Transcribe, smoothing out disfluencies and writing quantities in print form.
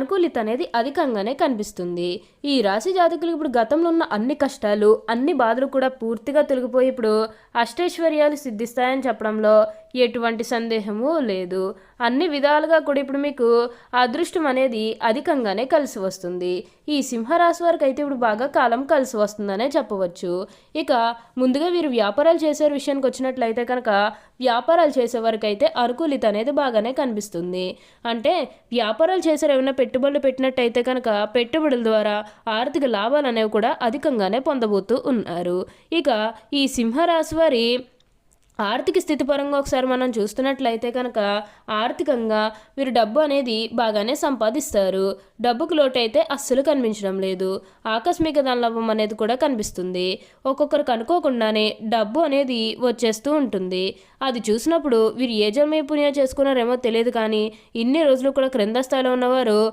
అనుకూలిత అనేది అధికంగానే కనిపిస్తుంది. ఈ రాశి జాతకులకు ఇప్పుడు గతంలో ఉన్న అన్ని కష్టాలు, అన్ని బాధలు కూడా పూర్తిగా తొలగిపోయి ఇప్పుడు అష్టైశ్వర్యాలు సిద్ధిస్తాయని చెప్పడంలో ఎటువంటి సందేహము లేదు. అన్ని విధాలుగా కూడా ఇప్పుడు మీకు అదృష్టం అనేది అధికంగానే కలిసి వస్తుంది. ఈ సింహరాశి వారికి అయితే ఇప్పుడు బాగా కాలం కలిసి వస్తుందనే చెప్పవచ్చు. ఇక ముందుగా వీరు వ్యాపారాలు చేసే విషయానికి వచ్చినట్లయితే కనుక వ్యాపారాలు చేసే వరకు అయితే అనుకూలిత అనేది బాగానే కనిపిస్తుంది. అంటే వ్యాపారాలు చేసే ఏమైనా పెట్టుబడులు పెట్టినట్టయితే కనుక పెట్టుబడుల ద్వారా ఆర్థిక లాభాలు అనేవి కూడా అధికంగానే పొందబోతూ ఉన్నారు. ఇక ఈ సింహరాశి వారి ఆర్థిక స్థితి పరంగా ఒకసారి మనం చూస్తున్నట్లయితే కనుక ఆర్థికంగా వీరు డబ్బు అనేది బాగానే సంపాదిస్తారు. డబ్బుకు లోటు అయితే అస్సలు కనిపించడం లేదు. ఆకస్మిక ధనలాభం అనేది కూడా కనిపిస్తుంది. ఒక్కొక్కరికి అనుకోకుండానే డబ్బు అనేది వచ్చేస్తూ ఉంటుంది. అది చూసినప్పుడు వీరు ఏ జన్మ పుణ్యం చేసుకున్నారేమో తెలియదు, కానీ ఇన్ని రోజులు కూడా క్రింద స్థాయిలో ఉన్నవారు